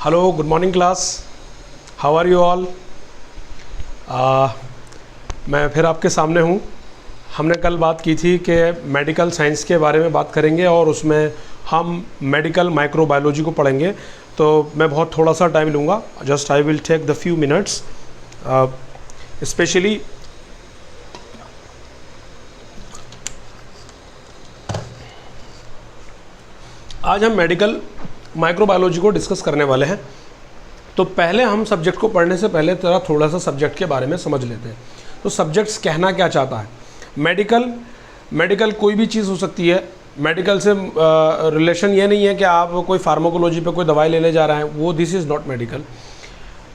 Hello, good morning class. How are you all? मैं फिर आपके सामने हूँ। हमने कल बात की थी कि मेडिकल साइंस के बारे में बात करेंगे और उसमें हम मेडिकल माइक्रोबायोलॉजी को पढ़ेंगे। तो मैं बहुत थोड़ा सा टाइम लूँगा, just I will take the few minutes. Specially आज हम मेडिकल माइक्रोबायोलॉजी को डिस्कस करने वाले हैं। तो पहले हम सब्जेक्ट को पढ़ने से पहले थोड़ा सा सब्जेक्ट के बारे में समझ लेते हैं। तो सब्जेक्ट्स कहना क्या चाहता है? मेडिकल कोई भी चीज़ हो सकती है। मेडिकल से रिलेशन ये नहीं है कि आप कोई फार्माकोलॉजी पे कोई दवाई लेने जा रहे हैं, वो this is not medical.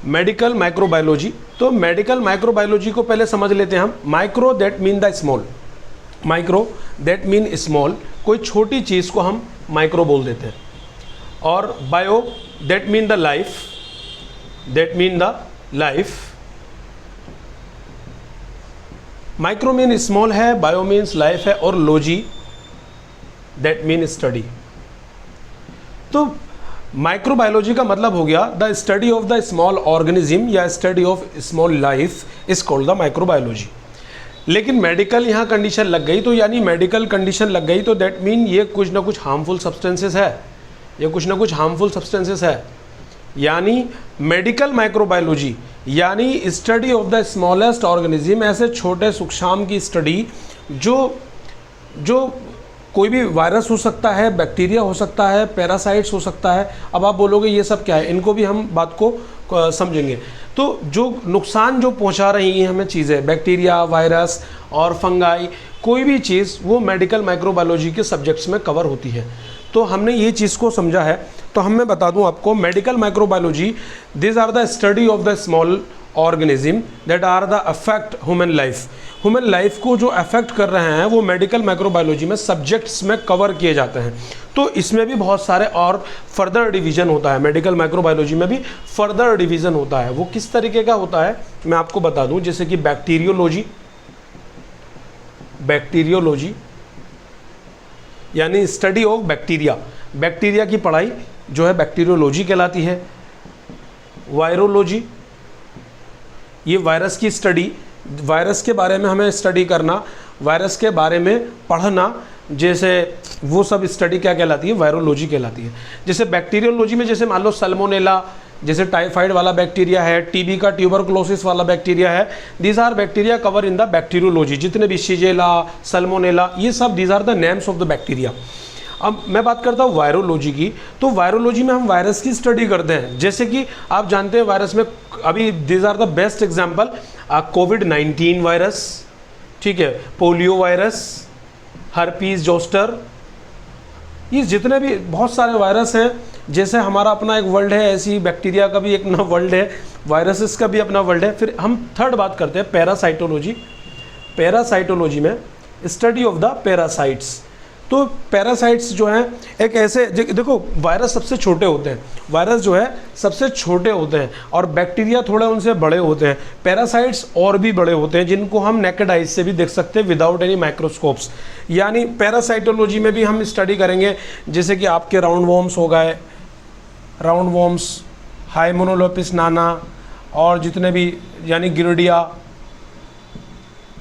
Medical microbiology, तो मेडिकल माइक्रोबायोलॉजी को पहले समझ लेते हैं हम। Micro that mean the small, micro that mean small, कोई छोटी चीज़ को हम माइक्रो बोल देते हैं। और bio that mean the life, that mean the life. Micro mean small है, बायो मीन्स लाइफ है, और लॉजी दैट मीन स्टडी। तो माइक्रोबायोलॉजी का मतलब हो गया the study of the small organism या study of small life is called the microbiology. लेकिन मेडिकल यहाँ कंडीशन लग गई, तो यानी मेडिकल कंडीशन लग गई तो दैट मीन ये कुछ ना कुछ हार्मफुल सब्सटेंसेस है, ये कुछ ना कुछ हार्मफुल सब्सटेंसेस है। यानी मेडिकल माइक्रोबायोलॉजी यानी study of the smallest organism, ऐसे छोटे सूक्ष्म की स्टडी जो कोई भी वायरस हो सकता है, बैक्टीरिया हो सकता है, पैरासाइट्स हो सकता है। अब आप बोलोगे ये सब क्या है, इनको भी हम बात को समझेंगे। तो जो नुकसान जो पहुंचा रही हैं हमें चीज़ें, बैक्टीरिया, वायरस और फंगाई, कोई भी चीज़ वो मेडिकल माइक्रोबायोलॉजी के सब्जेक्ट्स में कवर होती है। तो हमने ये चीज़ को समझा है। तो हम मैं बता दूं आपको, medical microbiology this are the study of the small organism that are the affect human life. Human life को जो अफेक्ट कर रहे हैं वो मेडिकल माइक्रोबायोलॉजी में सब्जेक्ट्स में कवर किए जाते हैं। तो इसमें भी बहुत सारे और फर्दर डिवीज़न होता है। मेडिकल माइक्रोबायोलॉजी में भी फर्दर डिवीज़न होता है। वो किस तरीके का होता है मैं आपको बता दूं, जैसे कि बैक्टीरियोलॉजी यानी स्टडी ऑफ बैक्टीरिया, बैक्टीरिया की पढ़ाई जो है बैक्टीरियोलॉजी कहलाती है। वायरोलॉजी, ये वायरस की स्टडी, वायरस के बारे में हमें स्टडी करना, वायरस के बारे में पढ़ना, जैसे वो सब स्टडी क्या कहलाती है? वायरोलॉजी कहलाती है। जैसे बैक्टीरियोलॉजी में जैसे मान लो सल्मोनेला, जैसे टाइफाइड वाला बैक्टीरिया है, टीबी का ट्यूबरकुलोसिस वाला बैक्टीरिया है, these are bacteria cover in the bacteriology. जितने भी शिजेला, सल्मोनेला, ये सब these are the names of the bacteria. अब मैं बात करता हूँ वायरोलॉजी की। तो वायरोलॉजी में हम वायरस की स्टडी करते हैं। जैसे कि आप जानते हैं वायरस में अभी these are the best example, कोविड-19 वायरस, ठीक है, पोलियो वायरस, हर्पीज जोस्टर, ये जितने भी बहुत सारे वायरस हैं। जैसे हमारा अपना एक वर्ल्ड है, ऐसी बैक्टीरिया का भी एक अपना वर्ल्ड है, वायरसेस का भी अपना वर्ल्ड है। फिर हम थर्ड बात करते हैं पैरासाइटोलॉजी। पैरासाइटोलॉजी में स्टडी ऑफ द पैरासाइट्स। तो पैरासाइट्स जो हैं एक ऐसे, देखो वायरस सबसे छोटे होते हैं, वायरस जो है सबसे छोटे होते हैं और बैक्टीरिया थोड़े उनसे बड़े होते हैं। पैरासाइट्स और भी बड़े होते हैं जिनको हम नेकेड आइज से भी देख सकते हैं विदाउट एनी माइक्रोस्कोप्स। यानी पैरासाइटोलॉजी में भी हम स्टडी करेंगे, जैसे कि आपके राउंड वॉर्म्स हो गए, राउंड वॉर्म्स, हाइमोनोलोपिस नाना, और जितने भी यानी गिरोडिया,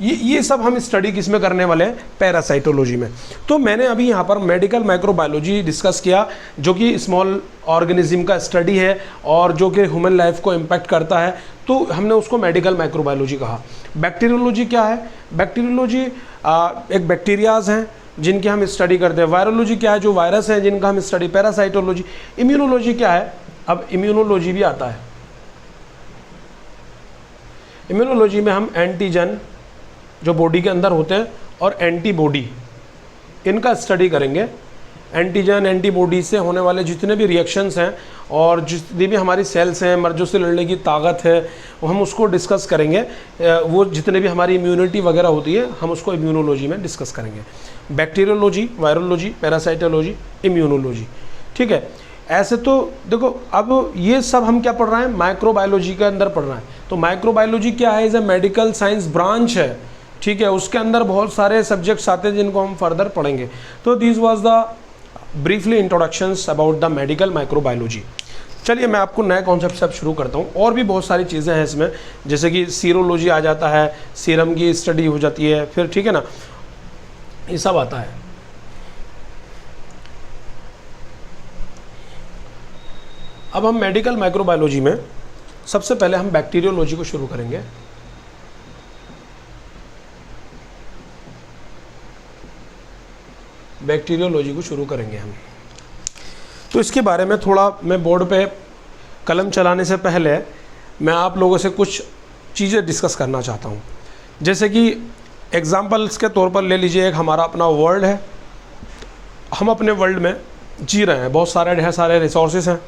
ये सब हम स्टडी किस में करने वाले हैं? पैरासाइटोलॉजी में। तो मैंने अभी यहाँ पर मेडिकल माइक्रोबायोलॉजी डिस्कस किया, जो कि स्मॉल ऑर्गेनिज्म का स्टडी है और जो कि ह्यूमन लाइफ को इम्पैक्ट करता है, तो हमने उसको मेडिकल माइक्रोबायोलॉजी कहा। बैक्टीरियोलॉजी क्या है? बैक्टीरियोलॉजी एक बैक्टीरियाज हैं जिनकी हम स्टडी करते हैं। वायरोलॉजी क्या है? जो वायरस हैं जिनका हम स्टडी। पैरासाइटोलॉजी। इम्यूनोलॉजी क्या है? अब इम्यूनोलॉजी भी आता है। इम्यूनोलॉजी में हम एंटीजन जो बॉडी के अंदर होते हैं और एंटीबॉडी, इनका स्टडी करेंगे। एंटीजन, एंटीबॉडी से होने वाले जितने भी रिएक्शंस हैं और जितनी भी हमारी सेल्स हैं, मर्जों से लड़ने की ताकत है, वो हम उसको डिस्कस करेंगे। वो जितने भी हमारी इम्यूनिटी वगैरह होती है, हम उसको इम्यूनोलॉजी में डिस्कस करेंगे। बैक्टीरियोलॉजी, वायरोलॉजी, पैरासाइटोलॉजी, इम्यूनोलॉजी, ठीक है। ऐसे तो देखो, अब ये सब हम क्या पढ़ रहे हैं? माइक्रोबायोलॉजी के अंदर पढ़ रहे हैं। तो माइक्रोबायोलॉजी क्या है? Is a medical science branch है, ठीक है। उसके अंदर बहुत सारे सब्जेक्ट्स आते हैं जिनको हम फर्दर पढ़ेंगे। तो this was the briefly introductions about the medical microbiology. चलिए मैं आपको नए कॉन्सेप्ट से अब शुरू करता हूँ। और भी बहुत सारी चीज़ें हैं इसमें, जैसे कि सीरोलॉजी आ जाता है, सीरम की स्टडी हो जाती है, फिर ठीक है ना, ये सब आता है। अब हम मेडिकल माइक्रोबायोलॉजी में सबसे पहले हम बैक्टीरियोलॉजी को शुरू करेंगे। बैक्टीरियोलॉजी को शुरू करेंगे हम। तो इसके बारे में थोड़ा मैं बोर्ड पे कलम चलाने से पहले मैं आप लोगों से कुछ चीज़ें डिस्कस करना चाहता हूँ। जैसे कि एग्जांपल्स के तौर पर ले लीजिए, एक हमारा अपना वर्ल्ड है, हम अपने वर्ल्ड में जी रहे हैं, बहुत सारे ढेर सारे रिसोर्सेज हैं,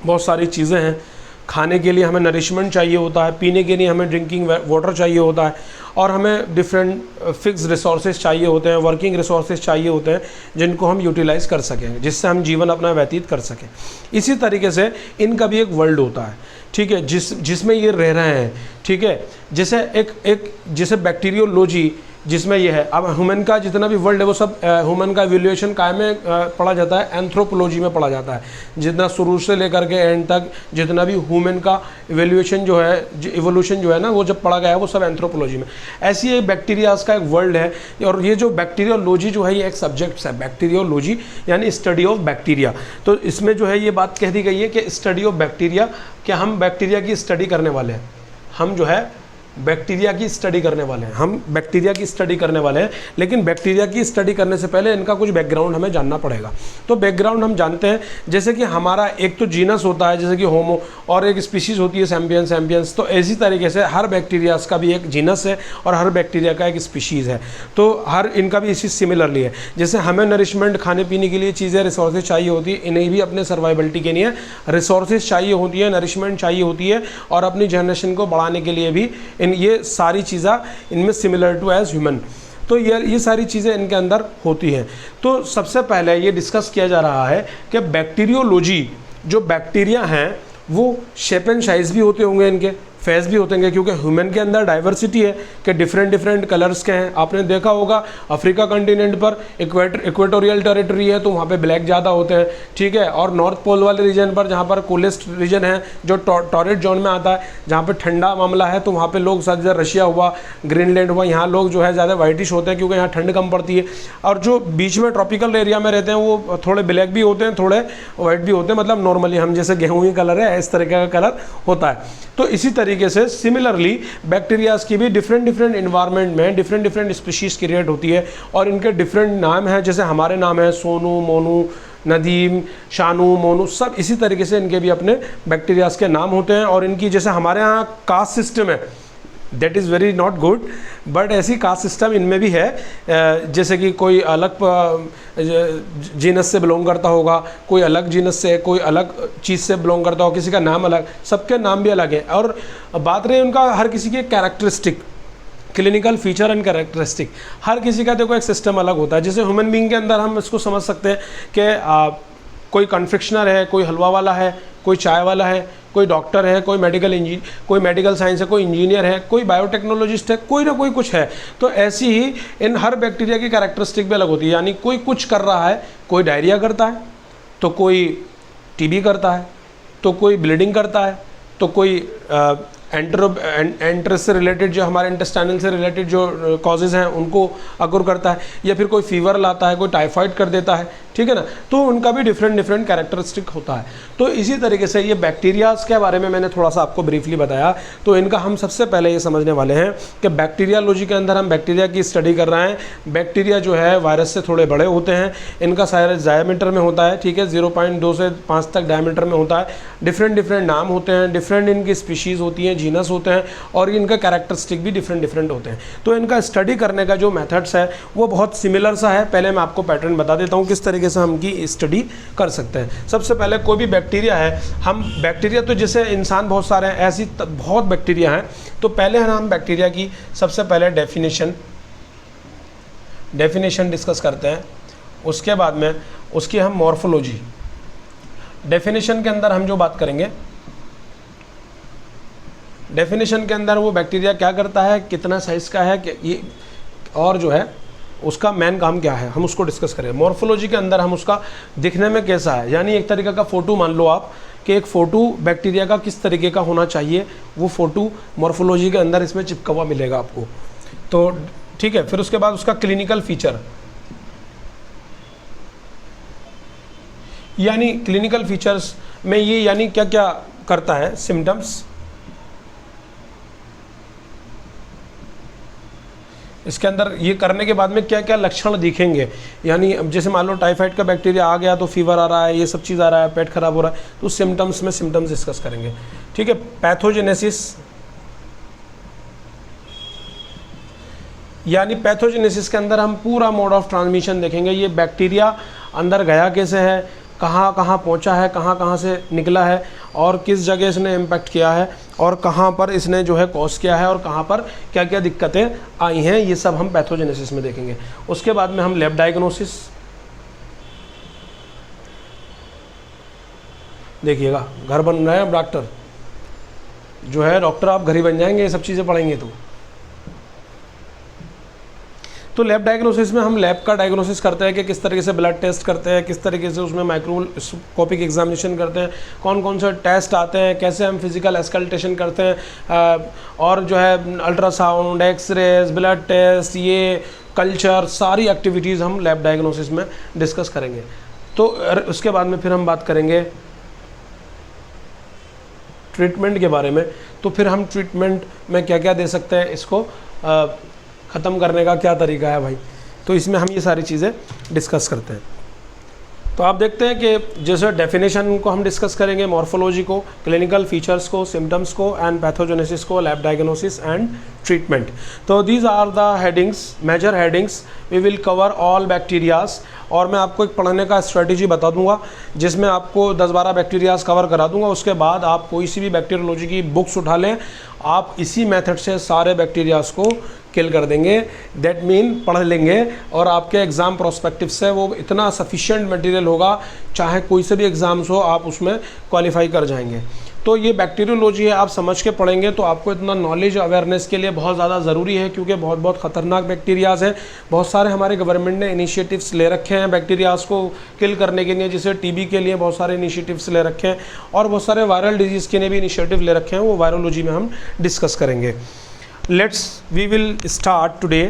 बहुत सारी चीज़ें हैं। खाने के लिए हमें नरिशमेंट चाहिए होता है, पीने के लिए हमें ड्रिंकिंग वाटर चाहिए होता है, और हमें डिफरेंट फिक्स रिसोर्सेज चाहिए होते हैं, वर्किंग रिसोर्सेज चाहिए होते हैं, जिनको हम यूटिलाइज़ कर सकें, जिससे हम जीवन अपना व्यतीत कर सकें। इसी तरीके से इनका भी एक वर्ल्ड होता है, ठीक है, जिसमें ये रह रहे हैं, ठीक है। जैसे जैसे बैक्टीरियोलॉजी जिसमें ये है, अब ह्यूमन का जितना भी वर्ल्ड है वो सब ह्यूमन का इवोल्यूशन काय में पढ़ा जाता है, एंथ्रोपोलॉजी में पढ़ा जाता है। जितना शुरू से लेकर के एंड तक जितना भी ह्यूमन का इवोल्यूशन जो है ना, वो जब पढ़ा गया है वो सब एंथ्रोपोलॉजी में। ऐसी एक बैक्टीरियाज का एक वर्ल्ड है, और ये जो बैक्टीरियोलॉजी जो है ये एक सब्जेक्ट है, बैक्टीरियोलॉजी यानी स्टडी ऑफ बैक्टीरिया। तो इसमें जो है ये बात कह दी गई है कि स्टडी ऑफ बैक्टीरिया, कि हम बैक्टीरिया की स्टडी करने वाले हैं, हम जो है बैक्टीरिया की स्टडी करने वाले हैं, हम बैक्टीरिया की स्टडी करने वाले हैं। लेकिन बैक्टीरिया की स्टडी करने से पहले इनका कुछ बैकग्राउंड हमें जानना पड़ेगा। तो बैकग्राउंड हम जानते हैं, जैसे कि हमारा एक तो जीनस होता है, जैसे कि होमो, और एक स्पीशीज़ होती है सैम्पियंस। तो इसी तरीके से हर बैक्टीरियाज का भी एक जीनस है और हर बैक्टीरिया का एक स्पीशीज़ है। तो हर इनका भी इसी सिमिलरली है। जैसे हमें नरिशमेंट, खाने पीने के लिए चीज़ें, रिसोर्सेज चाहिए होती है, इन्हें भी अपने सर्वाइवलिटी के लिए रिसोर्सेज चाहिए होती है, नरिशमेंट चाहिए होती है, और अपनी जनरेशन को बढ़ाने के लिए भी ये सारी चीज़ें इनमें सिमिलर टू एज ह्यूमन। तो ये सारी चीज़ें इनके अंदर होती हैं। तो सबसे पहले ये डिस्कस किया जा रहा है कि बैक्टीरियोलॉजी, जो बैक्टीरिया हैं वो शेप एंड साइज भी होते होंगे, इनके फेस भी होते हैं, क्योंकि ह्यूमन के अंदर डाइवर्सिटी है कि डिफरेंट कलर्स के हैं। आपने देखा होगा अफ्रीका कंटिनेंट पर इक्वेटोरियल टेरिटरी है तो वहाँ पे ब्लैक ज़्यादा होते हैं, ठीक है। और नॉर्थ पोल वाले रीजन पर, जहाँ पर कोलेस्ट रीजन है जो टॉरेट जोन में आता है, जहाँ पर ठंडा मामला है, तो वहाँ पे लोग ज़्यादा, रशिया हुआ, ग्रीनलैंड हुआ, यहाँ लोग जो है ज़्यादा वाइटिश होते हैं क्योंकि यहाँ ठंड कम पड़ती है। और जो बीच में ट्रॉपिकल एरिया में रहते हैं वो थोड़े ब्लैक भी होते हैं, थोड़े वाइट भी होते हैं, मतलब नॉर्मली हम जैसे गेहूँ ही कलर है इस तरीके का कलर होता है। तो इसी तरीके से सिमिलरली बैक्टीरियाज की भी डिफरेंट इन्वायरमेंट में डिफरेंट स्पीशीज क्रिएट होती है, और इनके डिफरेंट नाम हैं। जैसे हमारे नाम है सोनू, मोनू, नदीम, शानू, मोनू, सब इसी तरीके से इनके भी अपने बैक्टीरियाज के नाम होते हैं। और इनकी, जैसे हमारे यहाँ कास्ट सिस्टम है, that is very not good, but ऐसी कास्ट सिस्टम इनमें भी है। जैसे कि कोई अलग जीनस से बिलोंग करता होगा, कोई अलग जीनस से, कोई अलग चीज़ से बिलोंग करता होगा, किसी का नाम अलग, सबके नाम भी अलग है। और बात रही उनका हर किसी के characteristic, clinical feature and characteristic, हर किसी का देखो एक सिस्टम अलग होता है। जैसे ह्यूमन बीइंग के अंदर हम इसको समझ सकते हैं कि कोई कन्फेक्शनर है, कोई हलवा वाला है, कोई चाय वाला है, कोई डॉक्टर है, कोई मेडिकल साइंस है, कोई इंजीनियर है, कोई बायोटेक्नोलॉजिस्ट है, कोई ना कोई कुछ है। तो ऐसी ही इन हर बैक्टीरिया की कैरेक्टरिस्टिक भी अलग होती है। यानी कोई कुछ कर रहा है, कोई डायरिया करता है, तो कोई टीबी करता है, तो कोई ब्लीडिंग करता है, तो कोई एंटर से रिलेटेड, जो हमारे इंटेस्टाइनल से रिलेटेड जो कॉजेज़ हैं उनको अकुर करता है, या फिर कोई फीवर लाता है, कोई टाइफाइड कर देता है, ठीक है ना। तो उनका भी डिफरेंट कैरेक्टरिस्टिक होता है। तो इसी तरीके से ये बैक्टीरियाज के बारे में मैंने थोड़ा सा आपको ब्रीफली बताया। तो इनका हम सबसे पहले ये समझने वाले हैं कि बैक्टीरियालॉजी के अंदर हम बैक्टीरिया की स्टडी कर रहे हैं। बैक्टीरिया जो है वायरस से थोड़े बड़े होते हैं, इनका साइज डायमीटर में होता है, ठीक है, 0.2 से 5 तक डायमीटर में होता है। डिफरेंट नाम होते हैं, डिफरेंट इनकी स्पीशीज़ होती हैं, जीनस होते हैं, और इनका कैरेक्टरिस्टिक भी डिफरेंट होते हैं। तो इनका स्टडी करने का जो मेथड्स है वो बहुत सिमिलर सा है। पहले मैं आपको पैटर्न बता देता हूँ किस तरीके से हम की स्टडी कर सकते हैं। सबसे पहले कोई भी बैक्टीरिया है, हम बैक्टीरिया तो जैसे इंसान बहुत सारे हैं, ऐसी बहुत बैक्टीरिया हैं। तो पहले हम बैक्टीरिया की सबसे पहले डेफिनेशन डिस्कस करते हैं। उसके बाद में उसकी हम मॉर्फोलॉजी, डेफिनेशन के अंदर हम जो बात करेंगे, डेफिनेशन के अंदर वो बैक्टीरिया क्या करता है, कितना साइज का है, ये और जो है उसका मेन काम क्या है, हम उसको डिस्कस करें। मॉर्फोलॉजी के अंदर हम उसका दिखने में कैसा है, यानी एक तरीके का फ़ोटो मान लो आप कि एक फ़ोटो बैक्टीरिया का किस तरीके का होना चाहिए, वो फ़ोटो मॉर्फोलॉजी के अंदर इसमें चिपका हुआ मिलेगा आपको। तो ठीक है, फिर उसके बाद उसका क्लिनिकल फीचर, यानी क्लिनिकल फीचर्स में ये यानी क्या क्या करता है, सिम्टम्स, इसके अंदर ये करने के बाद में क्या क्या लक्षण दिखेंगे, यानी अब जैसे मान लो टाइफाइड का बैक्टीरिया आ गया तो फीवर आ रहा है, ये सब चीज़ आ रहा है, पेट खराब हो रहा है, तो सिम्टम्स में सिम्टम्स डिस्कस करेंगे। ठीक है, पैथोजेनेसिस, यानी पैथोजेनेसिस के अंदर हम पूरा मोड ऑफ ट्रांसमिशन देखेंगे, ये बैक्टीरिया अंदर गया कैसे है, कहाँ कहाँ पहुँचा है, कहाँ कहाँ से निकला है, और किस जगह इसने इम्पैक्ट किया है, और कहाँ पर इसने जो है कॉज किया है, और कहाँ पर क्या क्या दिक्कतें आई हैं, ये सब हम पैथोजेनेसिस में देखेंगे। उसके बाद में हम लैब डायग्नोसिस देखिएगा, घर बन रहे हैं अब डॉक्टर जो है, डॉक्टर आप घर ही बन जाएंगे ये सब चीज़ें पढ़ेंगे तो लैब डायग्नोसिस में हम लैब का डायग्नोसिस करते हैं कि किस तरीके से ब्लड टेस्ट करते हैं, किस तरीके से उसमें माइक्रोस्कोपिक एग्जामिनेशन करते हैं, कौन कौन से टेस्ट आते हैं, कैसे हम फिजिकल एस्कल्टेशन करते हैं, और जो है अल्ट्रासाउंड, एक्सरेज, ब्लड टेस्ट, ये कल्चर, सारी एक्टिविटीज़ हम लैब डायग्नोसिस में डिस्कस करेंगे। तो उसके बाद में फिर हम बात करेंगे ट्रीटमेंट के बारे में। तो फिर हम ट्रीटमेंट में क्या क्या दे सकते हैं, इसको ख़त्म करने का क्या तरीका है भाई, तो इसमें हम ये सारी चीज़ें डिस्कस करते हैं। तो आप देखते हैं कि जैसे डेफिनेशन को हम डिस्कस करेंगे, मॉर्फोलॉजी को, क्लिनिकल फीचर्स को, सिम्टम्स को, एंड पैथोजेनेसिस को, लैब डायग्नोसिस एंड ट्रीटमेंट। तो these are the headings, major headings, we will cover all bacterias. और मैं आपको एक पढ़ने का स्ट्रेटजी बता दूंगा जिसमें आपको 10-12 बैक्टीरियाज कवर करा दूंगा। उसके बाद आप कोई सी भी बैक्टीरियोलॉजी की बुक्स उठा लें, आप इसी मेथड से सारे बैक्टीरियाज को किल कर देंगे, दैट मीन पढ़ लेंगे, और आपके एग्ज़ाम प्रोस्पेक्टिव से वो इतना सफिशिएंट मटेरियल होगा, चाहे कोई से भी एग्ज़ाम्स हो आप उसमें क्वालिफाई कर जाएंगे। तो ये बैक्टीरियोलॉजी है, आप समझ के पढ़ेंगे तो आपको इतना नॉलेज अवेयरनेस के लिए बहुत ज़्यादा ज़रूरी है, क्योंकि बहुत बहुत ख़तरनाक बैक्टीरियाज़ हैं। बहुत सारे हमारे गवर्नमेंट ने इनिशिएटिव्स ले रखे हैं बैक्टीरियाज़ को किल करने के लिए, जैसे टीबी के लिए बहुत सारे इनिशिएटिव्स ले रखे हैं, और बहुत सारे वायरल डिजीज़ के लिए भी इनिशिएटिव ले रखे हैं, वो वायरोलॉजी में हम डिस्कस करेंगे। We will start today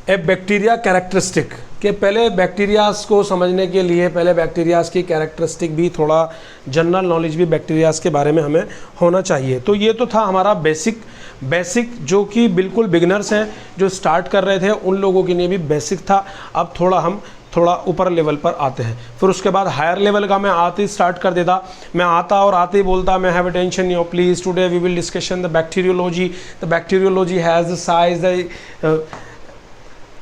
a bacteria characteristic, के पहले बैक्टीरियाज़ को समझने के लिए पहले बैक्टीरियाज़ की कैरेक्टरिस्टिक भी, थोड़ा जनरल नॉलेज भी बैक्टीरियाज़ के बारे में हमें होना चाहिए। तो ये तो था हमारा बेसिक जो कि बिल्कुल बिगिनर्स हैं, जो स्टार्ट कर रहे थे, उन लोगों के लिए भी बेसिक था। अब हम थोड़ा ऊपर लेवल पर आते हैं। फिर उसके बाद हायर लेवल का मैं आते ही स्टार्ट कर देता, मैं आता और आते ही बोलता, मैं have attention your please, today we will discussion the bacteriology has the size the,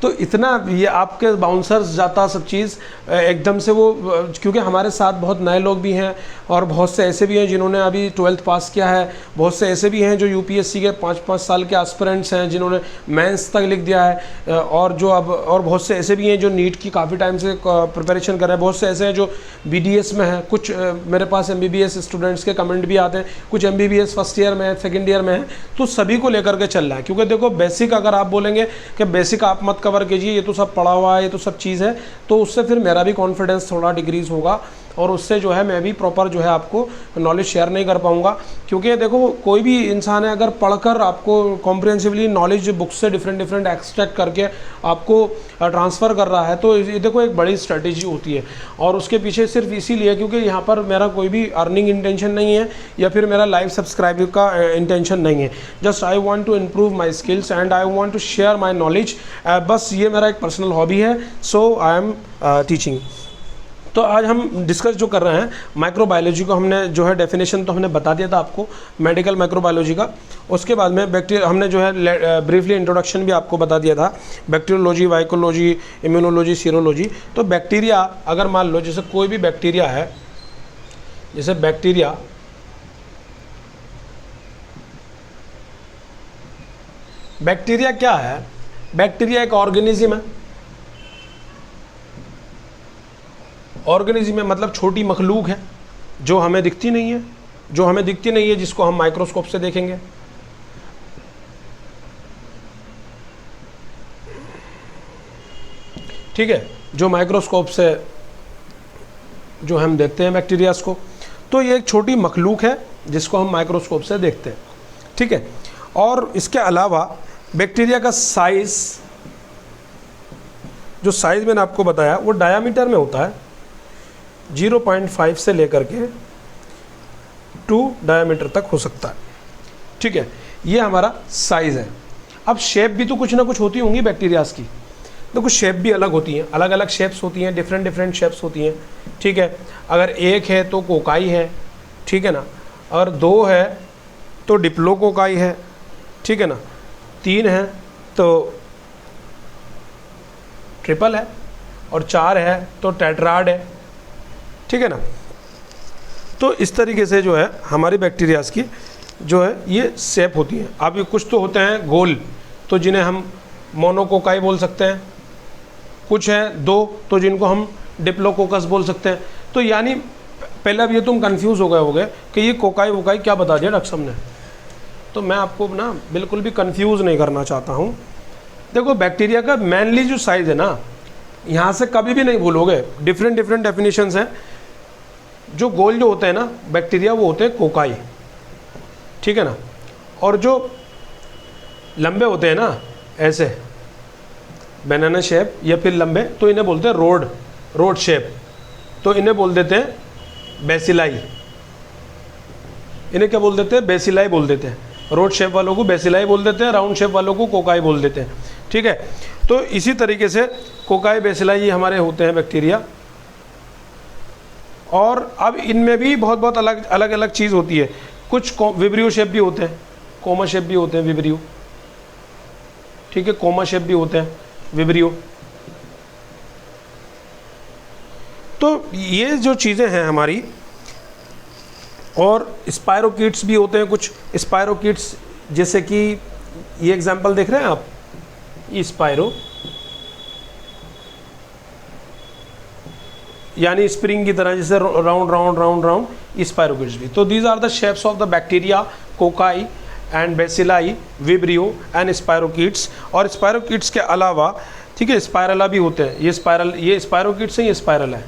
तो इतना ये आपके बाउंसर्स जाता सब चीज़ एकदम से वो, क्योंकि हमारे साथ बहुत नए लोग भी हैं, और बहुत से ऐसे भी हैं जिन्होंने अभी 12th पास किया है, बहुत से ऐसे भी हैं जो यूपीएससी के 5-5 साल के एस्पिरेंट्स हैं जिन्होंने मेंस तक लिख दिया है, और जो अब, और बहुत से ऐसे भी हैं जो नीट की काफ़ी टाइम से प्रिपरेशन कर रहे हैं, बहुत से ऐसे हैं जो बीडीएस में हैं, कुछ मेरे पास एमबीबीएस स्टूडेंट्स के कमेंट भी आते हैं, कुछ एमबीबीएस फर्स्ट ईयर में है, सेकेंड ईयर में है, तो सभी को लेकर के चल रहा है। क्योंकि देखो बेसिक अगर आप बोलेंगे कि बेसिक आप मत कवर कीजिए, ये तो सब पढ़ा हुआ है, ये तो सब चीज़ है, तो उससे फिर मेरा भी कॉन्फिडेंस थोड़ा डिक्रीज़ होगा, और उससे जो है मैं भी प्रॉपर जो है आपको नॉलेज शेयर नहीं कर पाऊंगा। क्योंकि देखो कोई भी इंसान है अगर पढ़कर आपको कॉम्प्रिहेंसिवली नॉलेज बुक से डिफरेंट एक्सट्रैक्ट करके आपको ट्रांसफ़र कर रहा है, तो ये देखो एक बड़ी स्ट्रेटेजी होती है, और उसके पीछे सिर्फ इसीलिए क्योंकि यहाँ पर मेरा कोई भी अर्निंग इंटेंशन नहीं है, या फिर मेरा लाइव सब्सक्राइब का इंटेंशन नहीं है। Just I want to improve my skills and I want to share my knowledge, बस ये मेरा एक पर्सनल हॉबी है, सो आई एम टीचिंग। तो आज हम डिस्कस जो कर रहे हैं माइक्रोबायोलॉजी को, हमने जो है डेफिनेशन तो हमने बता दिया था आपको मेडिकल माइक्रोबायोलॉजी का। उसके बाद में बैक्टीरिया हमने जो है ब्रीफली इंट्रोडक्शन भी आपको बता दिया था, बैक्टीरियोलॉजी, वाइकोलॉजी, इम्यूनोलॉजी, सीरोलॉजी। तो बैक्टीरिया अगर मान लो जैसे कोई भी बैक्टीरिया है, जैसे बैक्टीरिया क्या है, बैक्टीरिया एक ऑर्गेनिज्म है। ऑर्गेनिज्म में मतलब छोटी मखलूक है जो हमें दिखती नहीं है, जिसको हम माइक्रोस्कोप से देखेंगे। ठीक है, जो माइक्रोस्कोप से जो हम देखते हैं बैक्टीरियाज को। तो ये एक छोटी मखलूक है जिसको हम माइक्रोस्कोप से देखते हैं, ठीक है। और इसके अलावा बैक्टीरिया का साइज़, जो साइज़ मैंने आपको बताया वो डायामीटर में होता है, 0.5 से लेकर के 2 डायामीटर तक हो सकता है, ठीक है। ये हमारा साइज़ है। अब शेप भी तो कुछ ना कुछ होती होंगी बैक्टीरियाज की, तो कुछ शेप भी अलग होती हैं, अलग अलग शेप्स होती हैं, डिफरेंट शेप्स होती हैं, ठीक है। अगर एक है तो कोकाई है, ठीक है ना, और 2 है तो डिप्लोकोकाई है, ठीक है ना, 3 है तो ट्रिपल है, और 4 है तो टेट्राड है, ठीक है ना। तो इस तरीके से जो है हमारी बैक्टीरियाज की जो है ये शेप होती हैं। अब ये कुछ तो होते हैं गोल, तो जिन्हें हम मोनोकोकाई बोल सकते हैं, कुछ हैं 2 तो जिनको हम डिप्लोकोकस बोल सकते हैं। तो यानी पहले अब ये तुम कंफ्यूज हो गए होगे कि ये कोकाई वोकाई क्या बता दिया डॉक्टर साहब ने, तो मैं आपको ना बिल्कुल भी कंफ्यूज नहीं करना चाहता हूँ। देखो बैक्टीरिया का मेनली जो साइज़ है ना, यहाँ से कभी भी नहीं भूलोगे, डिफरेंट डेफिनेशंस हैं। जो गोल जो होते हैं ना बैक्टीरिया वो होते हैं कोकाई, ठीक है ना, और जो लंबे होते हैं ना ऐसे बनाना शेप या फिर लंबे, तो इन्हें बोलते हैं रोड शेप, तो इन्हें बोल देते हैं बेसिलाई। इन्हें क्या बोल देते हैं? बेसिलाई बोल देते हैं। रोड शेप वालों को बेसिलाई बोल देते हैं, राउंड शेप वालों को कोकाई बोल देते हैं, ठीक है। तो इसी तरीके से कोकाई बेसिलाई ये हमारे होते हैं बैक्टीरिया। और अब इनमें भी बहुत अलग अलग चीज़ होती है। कुछ विब्रियो शेप भी होते हैं, कोमा शेप भी होते हैं विब्रियो, ठीक है, कोमा शेप भी होते हैं विब्रियो। तो ये जो चीज़ें हैं हमारी, और स्पायरोकीट्स भी होते हैं कुछ। स्पायरोकीट्स जैसे कि ये एग्जांपल देख रहे हैं आप, ये स्पायरो यानी स्प्रिंग की तरह, जैसे राउंड स्पायरोकीट्स भी। तो these are the shapes of the bacteria, cocci and bacilli, vibrio and spirochetes. और स्पायरोकीट्स के अलावा, ठीक है, स्पायरला भी होते हैं। ये स्पायरोकीट्स हैं, ये स्पायरल है।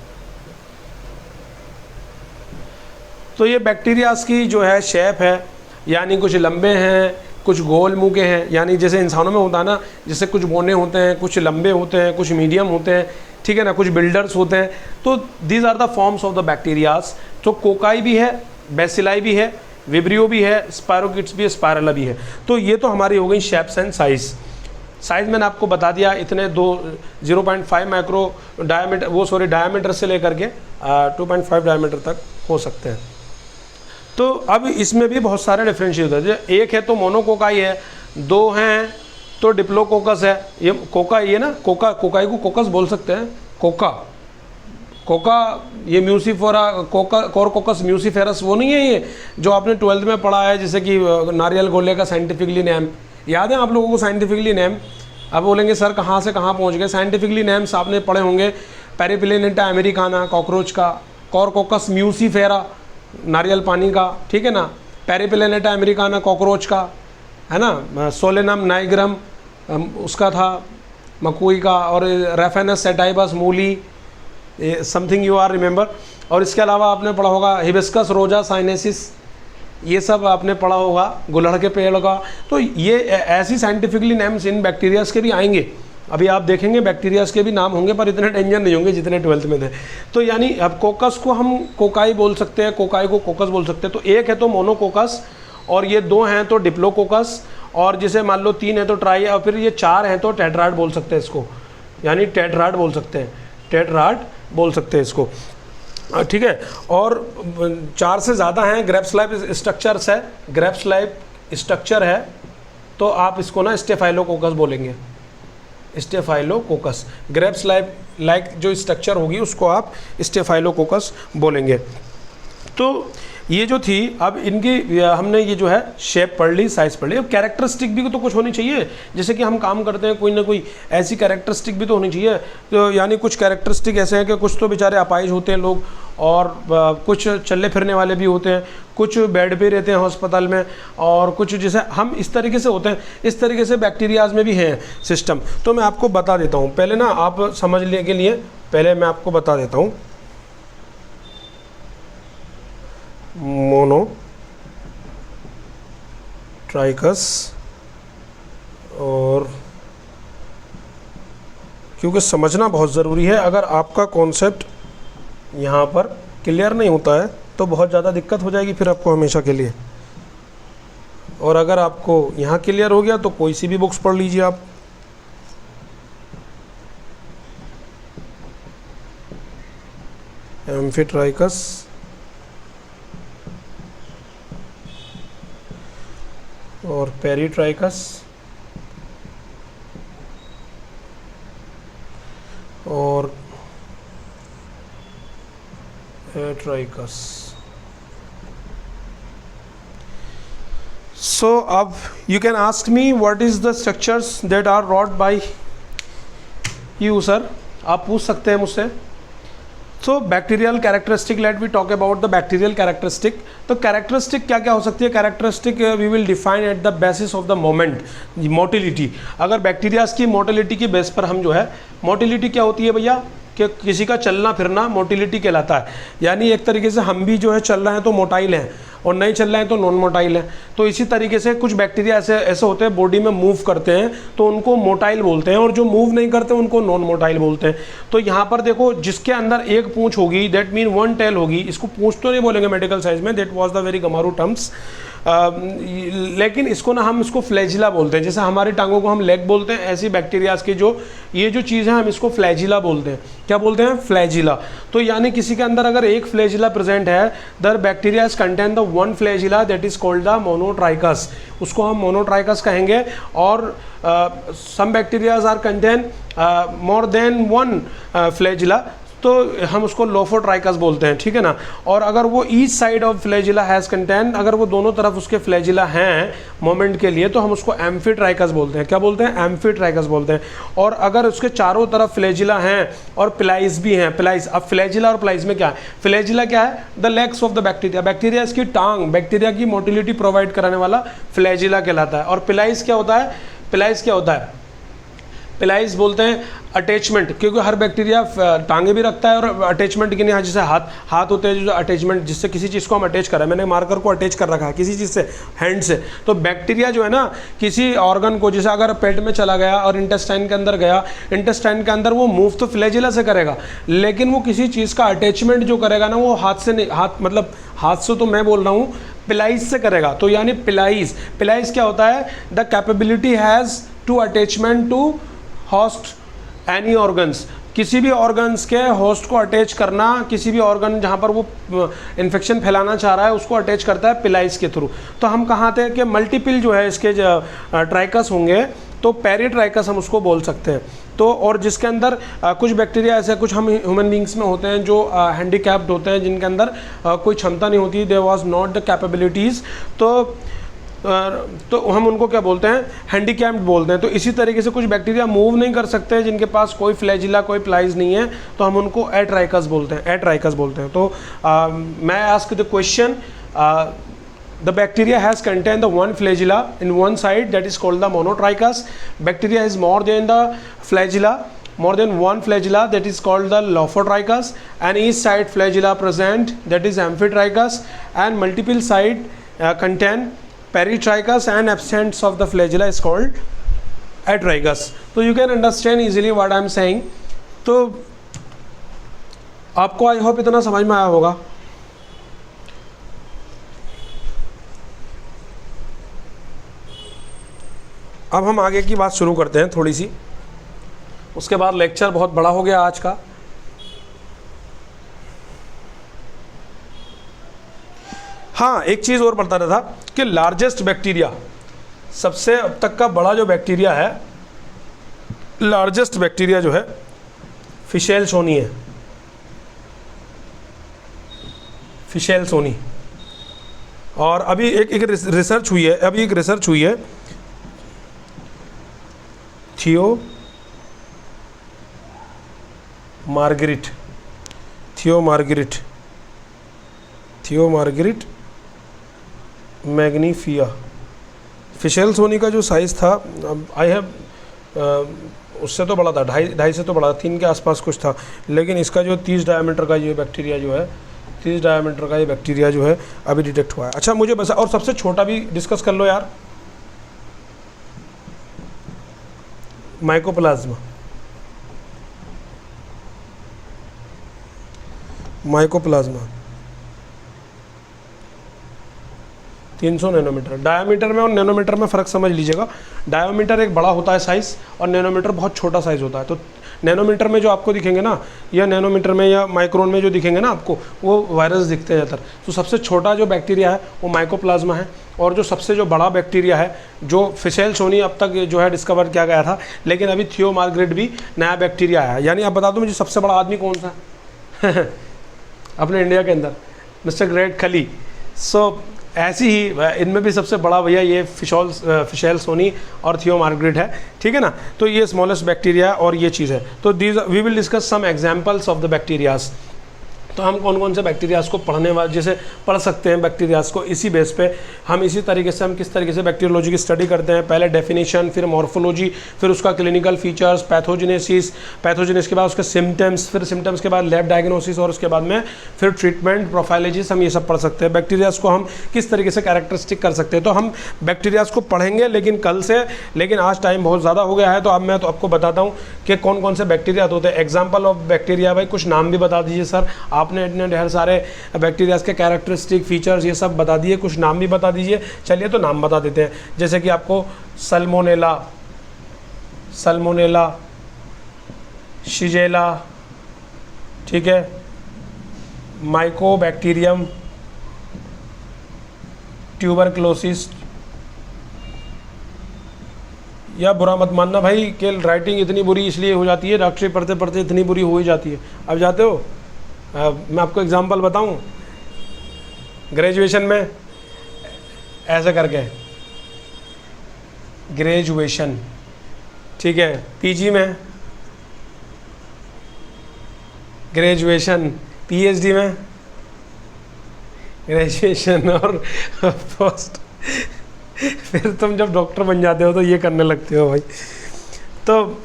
तो ये बैक्टीरियाज की जो है शेप है, यानी कुछ लंबे हैं, कुछ गोल मुँह के हैं, यानी जैसे इंसानों में होता है ना, जैसे कुछ बोने होते हैं, कुछ लंबे होते हैं, कुछ मीडियम होते हैं, ठीक है ना, कुछ बिल्डर्स होते हैं। तो these are the forms of the bacterias. तो कोकाई भी है, बेसिलाई भी है, विब्रियो भी है, स्पायरोकीट्स भी है, स्पायरला भी है। तो ये तो हमारी हो गई शेप्स एंड साइज़ मैंने आपको बता दिया। इतने 0.5 माइक्रो डायमीटर, डायमीटर से लेकर के 2.5 डायमीटर तक हो सकते हैं। तो अब इसमें भी बहुत सारे डिफरेंशिएट होते हैं। एक है तो मोनोकोकाई है, 2 हैं तो डिप्लोकोकस है। ये कोका, ये ना कोकाई को कोकस बोल सकते हैं, कोका ये म्यूसिफोरा, कोरकोकस म्यूसिफेरस वो नहीं है ये जो आपने 12th में पढ़ा है, जैसे कि नारियल गोले का साइंटिफिकली नेम याद है आप लोगों को? साइंटिफिकली नेम अब बोलेंगे सर कहाँ से कहाँ पहुँच गए। साइंटिफिकली नेम्स आपने पढ़े होंगे, पेरिप्लेनेटा अमेरिकाना कॉकरोच का, कोरकोकस म्यूसिफेरा नारियल पानी का, ठीक है ना, पेरिप्लेनेटा अमेरिकाना कॉकरोच का, है ना, सोलेनम नाइग्रम उसका था मकोई का, और रेफेनस सेटाइबस मूली, समथिंग यू आर रिमेंबर। और इसके अलावा आपने पढ़ा होगा हिबिस्कस रोजा साइनेसिस, ये सब आपने पढ़ा होगा, गुलहड़ के पेड़ का। तो ये ऐसी साइंटिफिकली नेम्स इन बैक्टीरियाज के भी आएंगे। अभी आप देखेंगे बैक्टीरियाज के भी नाम होंगे, पर इतने डेंजर नहीं होंगे जितने 12th में थे। तो यानी अब कोकस को हम कोकाई बोल सकते हैं, कोकाई को कोकस बोल सकते हैं। तो एक है तो मोनोकोकस, और ये 2 हैं तो डिप्लोकोकस, और जैसे मान लो 3 है तो ट्राई, और फिर ये 4 हैं तो टेट्राड बोल सकते हैं इसको, यानी टेट्राड बोल सकते हैं, टेट्राड बोल सकते हैं इसको, ठीक है। और 4 से ज़्यादा हैं, ग्रेप्स लाइफ स्ट्रक्चर्स है, ग्रेप्स लाइफ स्ट्रक्चर है, तो आप इसको ना स्टेफाइलोकोकस बोलेंगे, स्टेफाइलोकोकस। ग्रेप्स लाइक जो स्ट्रक्चर होगी उसको आप स्टेफाइलोकोकस बोलेंगे। तो ये जो थी, अब इनकी हमने ये जो है शेप पढ़ ली, साइज़ पढ़ ली। अब कैरेक्टरिस्टिक भी तो कुछ होनी चाहिए, जैसे कि हम काम करते हैं कोई ना कोई ऐसी कैरेक्टरिस्टिक भी तो होनी चाहिए। तो यानी कुछ कैरेक्टरिस्टिक ऐसे हैं कि कुछ तो बेचारे अपाहिज होते हैं लोग, और कुछ चलने फिरने वाले भी होते हैं, कुछ बेड पे रहते हैं हॉस्पिटल में, और कुछ जैसे हम इस तरीके से होते हैं। इस तरीके से बैक्टीरियाज में भी है सिस्टम। तो मैं आपको बता देता हूँ, पहले ना आप समझने के लिए पहले मैं आपको बता देता हूँ। मोनोट्राइकस। और क्योंकि समझना बहुत ज़रूरी है, अगर आपका कॉन्सेप्ट यहाँ पर क्लियर नहीं होता है तो बहुत ज़्यादा दिक्कत हो जाएगी फिर आपको हमेशा के लिए। और अगर आपको यहाँ क्लियर हो गया तो कोई सी भी बुक्स पढ़ लीजिए आप। एम्फीट्राइकस और पेरीट्राइकस और atrichous. So you can ask me what is the structures that are wrought by you, sir? आप पूछ सकते हैं मुझसे। So bacterial characteristic, let we talk about the bacterial characteristic. तो characteristic क्या क्या हो सकती है? Characteristic we will define at the basis of the moment, motility। अगर बैक्टीरियाज की मोटिलिटी की बेस पर हम जो है, मोटिलिटी क्या होती है भैया कि किसी का चलना फिरना मोटिलिटी कहलाता है। यानी एक तरीके से हम भी जो है चल रहे हैं तो मोटाइल हैं और नहीं चल रहे हैं तो नॉन मोटाइल हैं। तो इसी तरीके से कुछ बैक्टीरिया ऐसे होते हैं बॉडी में मूव करते हैं तो उनको मोटाइल बोलते हैं, और जो मूव नहीं करते उनको नॉन मोटाइल बोलते हैं। तो यहाँ पर देखो, जिसके अंदर एक पूंछ होगी दैट मीन वन टेल होगी, इसको पूंछ तो नहीं बोलेंगे मेडिकल साइंस में, दैट वाज द वेरी गमारू टर्म्स। लेकिन इसको ना हम इसको फ्लैजिला बोलते हैं। जैसे हमारी टांगों को हम लेग बोलते हैं, ऐसी बैक्टीरियाज की ये जो चीज़ है हम इसको फ्लैजिला बोलते हैं। क्या बोलते हैं? फ्लैजिला। तो यानी किसी के अंदर अगर एक फ्लैजिला प्रेजेंट है, the bacterias contain the one flagella that is called the monotrichous, उसको हम मोनोट्राइकस कहेंगे। और some bacterias are contain more than one flagella, तो हम उसको लोफोट्राइकस बोलते हैं, ठीक है ना। और अगर वो each side of flagella has contain, अगर वो दोनों तरफ उसके फ्लैजिला हैं मोमेंट के लिए, तो हम उसको एम्फीट्राइकस बोलते हैं। क्या बोलते हैं? एम्फीट्राइकस बोलते हैं। और अगर उसके चारों तरफ फ्लैजिला हैं और प्लाइज भी हैं, प्लाइज, अब फ्लैजिला और प्लाइज में क्या है? फ्लैजिला क्या है? The legs of the bacteria, bacteria की टांग, बैक्टीरिया की मोटिलिटी प्रोवाइड कराने वाला फ्लैजिला कहलाता है। और प्लाइज क्या होता है? प्लाइज क्या होता है? प्लाइज बोलते हैं अटैचमेंट, क्योंकि हर बैक्टीरिया टांगे भी रखता है और अटैचमेंट के लिए, जैसे हाथ होते हैं जो अटैचमेंट, जिससे किसी चीज़ को हम अटैच कर रहे हैं। मैंने मार्कर को अटैच कर रखा है किसी चीज़ से, हैंड से। तो बैक्टीरिया जो है ना, किसी ऑर्गन को, जैसे अगर पेट में चला गया और इंटेस्टाइन के अंदर गया, इंटेस्टाइन के अंदर वो मूव तो फ्लैजिला से करेगा, लेकिन वो किसी चीज़ का अटैचमेंट जो करेगा ना, वो हाथ से नहीं, हाथ से तो मैं बोल रहा हूँ, प्लाइज से करेगा। तो यानी प्लाइज क्या होता है? The capability has to attachment to host any organs, किसी भी ऑर्गन्स के होस्ट को अटैच करना, किसी भी ऑर्गन जहाँ पर वो इन्फेक्शन फैलाना चाह रहा है उसको अटैच करता है प्लाइज के थ्रू। तो हम कहाँ थे कि मल्टीपल जो है इसके ट्राइकस होंगे, तो पेरीट्राइकस हम उसको बोल सकते हैं। तो और जिसके अंदर कुछ बैक्टीरिया ऐसे, कुछ हम ह्यूमन बींग्स में होते हैं जो हैंडीकैप्ड होते हैं, जिनके अंदर कोई क्षमता नहीं होती, there was not the capabilities, तो हम उनको क्या बोलते हैं? हैंडीकैप्ड बोलते हैं। तो इसी तरीके से कुछ बैक्टीरिया मूव नहीं कर सकते, जिनके पास कोई फ्लैजिला, कोई प्लाइज नहीं है, तो हम उनको एट्राइकस बोलते हैं, एट्राइकस बोलते हैं। तो मैं ask the question, the bacteria has contained the one flagella in one side, that is called the monotrichous. Bacteria is more than the flagella, more than one flagella, that is called the lophotrichous, and each side flagella present, that is amphitrichous, and multiple side contain peritrichous, and absence of the flagella is called atrichous. So you can understand easily what I am saying. तो आपको I hope इतना समझ में आया होगा। अब हम आगे की बात शुरू करते हैं थोड़ी सी, उसके बाद लेक्चर बहुत बड़ा हो गया आज का। हाँ, एक चीज़ और बता रहा था कि लार्जेस्ट बैक्टीरिया, सबसे अब तक का बड़ा जो बैक्टीरिया है, लार्जेस्ट बैक्टीरिया जो है फिशेल सोनी है, फिशेल सोनी। और अभी एक रिसर्च हुई है, थियो मार्गरेट मैग्नीफिया। फिशेल सोनी का जो साइज़ था, आई हैव उससे तो बड़ा था, ढाई से तो बड़ा, 3 के आसपास कुछ था, लेकिन इसका जो 30 डायमीटर का ये बैक्टीरिया जो है, 30 डायमीटर का ये बैक्टीरिया जो है अभी डिटेक्ट हुआ है। अच्छा मुझे बस और सबसे छोटा भी डिस्कस कर लो यार, माइकोप्लाज्मा। Mycoplasma 300 nanometre. डायमीटर में और नैनोमीटर में फ़र्क समझ लीजिएगा। डायमीटर एक बड़ा होता है साइज़ और नैनोमीटर बहुत छोटा साइज़ होता है। तो नैनोमीटर में जो आपको दिखेंगे ना, या नैनोमीटर में या माइक्रोन में जो दिखेंगे ना आपको, वो वायरस दिखते हैं ज़्यादातर। तो सबसे छोटा जो बैक्टीरिया है वो माइकोप्लाज्मा है, और जो सबसे जो बड़ा बैक्टीरिया है जो फिशेल सोनी अब तक जो है डिस्कवर किया गया था, लेकिन अभी थियो मार्गरेट भी नया बैक्टीरिया आया। यानी आप बता दो मुझे सबसे बड़ा आदमी कौन सा है अपने इंडिया के अंदर? मिस्टर ग्रेट खली। सो ऐसी ही इनमें भी सबसे बड़ा भैया ये फिशेल सोनी और थियो मार्गरेट है, ठीक है ना। तो ये स्मॉलेस्ट बैक्टीरिया और ये चीज़ है। तो these we will discuss some examples of the bacterias. तो हम कौन कौन से बैक्टीरियाज को पढ़ने वाले जैसे पढ़ सकते हैं बैक्टीरियाज को, इसी बेस पे हम इसी तरीके से हम किस तरीके से बैक्टीरियोलॉजी की स्टडी करते हैं। पहले डेफिनेशन, फिर मॉर्फोलॉजी, फिर उसका क्लिनिकल फीचर्स, पैथोजेनेसिस के बाद उसके सिम्टम्स, फिर सिम्टम्स के बाद लैब डायग्नोसिस, और उसके बाद में फिर ट्रीटमेंट, प्रोफाइलॉजिस, हम ये सब पढ़ सकते हैं। बैक्टीरियाज को हम किस तरीके से कैरेक्टरिस्टिक कर सकते हैं, तो हम बैक्टीरियाज को पढ़ेंगे लेकिन कल से। लेकिन आज टाइम बहुत ज़्यादा हो गया है, तो अब मैं तो आपको बताता हूँ कि कौन कौन से बैक्टीरिया होते हैं। एग्जाम्पल ऑफ बैक्टीरिया, भाई कुछ नाम भी बता दीजिए सर। आपने इतने ढेर सारे बैक्टीरियाज के कैरेक्टरिस्टिक फीचर्स ये सब बता दिए, कुछ नाम भी बता दीजिए। चलिए तो नाम बता देते हैं, जैसे कि आपको सल्मोनेला, शिजेला, ठीक है, माइकोबैक्टीरियम, ट्यूबरक्लोसिस। या बुरा मत मानना भाई कि राइटिंग इतनी बुरी इसलिए हो जाती है, डॉक्टरी पढ़ते पढ़ते इतनी बुरी हो ही जाती है। अब जाते हो, मैं आपको एग्जांपल बताऊं, ग्रेजुएशन में ऐसे करके ग्रेजुएशन, ठीक है, पीजी में ग्रेजुएशन, पीएचडी में ग्रेजुएशन, और पोस्ट फिर तुम जब डॉक्टर बन जाते हो तो ये करने लगते हो भाई। तो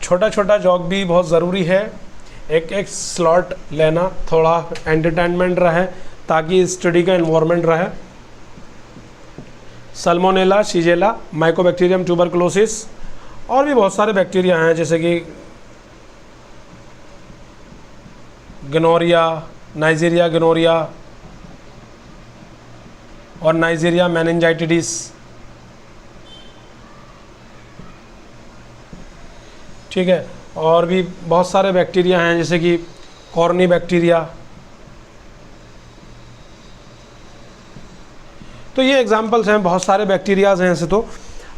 छोटा छोटा जॉब भी बहुत ज़रूरी है, एक एक स्लॉट लेना, थोड़ा एंटरटेनमेंट रहे ताकि स्टडी का एनवायरनमेंट रहे। सल्मोनेला, शिजेला, माइकोबैक्टीरियम, ट्यूबरक्लोसिस, और भी बहुत सारे बैक्टीरिया हैं जैसे कि गनोरिया, नाइजीरिया गनोरिया और नाइजीरिया मेनिंजाइटिस, ठीक है। और भी बहुत सारे बैक्टीरिया हैं जैसे कि कॉर्नी बैक्टीरिया। तो ये एग्जांपल्स हैं, बहुत सारे बैक्टीरियाज हैं ऐसे। तो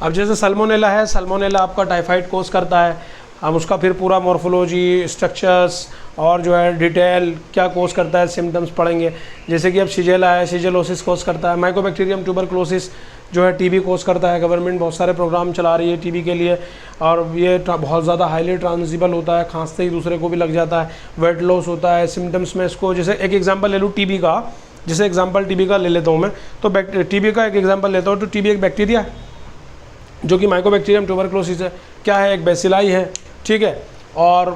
अब जैसे सल्मोनेला है, सल्मोनेला आपका टाइफाइड कोज करता है। हम उसका फिर पूरा मॉर्फोलॉजी, स्ट्रक्चर्स और जो है डिटेल क्या कोज करता है, सिम्टम्स पढ़ेंगे। जैसे कि अब शिजेला है, शिजेलोसिस कोज करता है। माइकोबैक्टीरियम ट्यूबरक्लोसिस जो है टीबी कोज करता है। गवर्नमेंट बहुत सारे प्रोग्राम चला रही है टीबी के लिए, और ये बहुत ज़्यादा हाईली ट्रांसमिसिबल होता है, खांसते ही दूसरे को भी लग जाता है। वेट लॉस होता है, सिम्टम्स में इसको, जैसे एक एग्जांपल ले लूँ टीबी का, जैसे एग्जांपल टीबी का ले लेता हूँ मैं, तो टीबी का एक एग्जांपल लेता हूँ। तो टीबी एक बैक्टीरिया है जो कि माइकोबैक्टीरियम ट्यूबरक्लोसिस है। क्या है? एक बेसिलाई है, ठीक है, और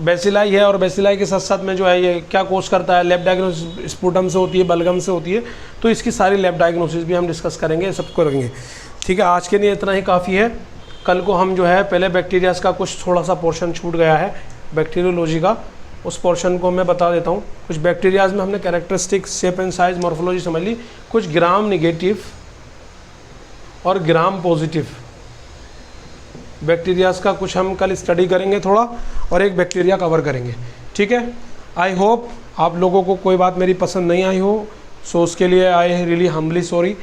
बेसिलाई है, और बेसिलाई के साथ साथ में जो है ये क्या कोर्स करता है, लैब डायग्नोसिस स्पुटम से होती है, बलगम से होती है। तो इसकी सारी लैब डायग्नोसिस भी हम डिस्कस करेंगे, सबको रखेंगे, ठीक है। आज के लिए इतना ही काफ़ी है। कल को हम जो है पहले बैक्टीरियाज का कुछ थोड़ा सा पोर्शन छूट गया है बैक्टीरियोलॉजी का, उस पोर्शन को मैं बता देता हूँ। कुछ बैक्टीरियाज में हमने characteristic, shape and size, morphology समझ ली, कुछ ग्राम नेगेटिव और ग्राम पॉजिटिव बैक्टीरियाज का कुछ हम कल स्टडी करेंगे थोड़ा, और एक बैक्टीरिया कवर करेंगे, ठीक है। आई होप आप लोगों को कोई बात मेरी पसंद नहीं आई हो, सो उसके लिए आई रियली हम्बली सॉरी।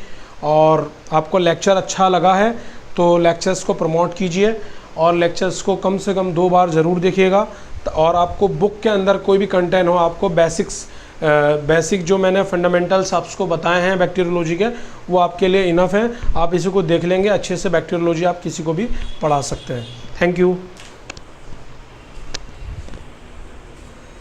और आपको लेक्चर अच्छा लगा है तो लेक्चर्स को प्रमोट कीजिए, और लेक्चर्स को कम से कम 2 बार ज़रूर देखिएगा। और आपको बुक के अंदर कोई भी कंटेंट हो, आपको बेसिक जो मैंने फंडामेंटल्स आपको बताए हैं बैक्टीरियोलॉजी के, वो आपके लिए इनफ है। आप इसी को देख लेंगे, अच्छे से बैक्टीरियोलॉजी आप किसी को भी पढ़ा सकते हैं। Thank you.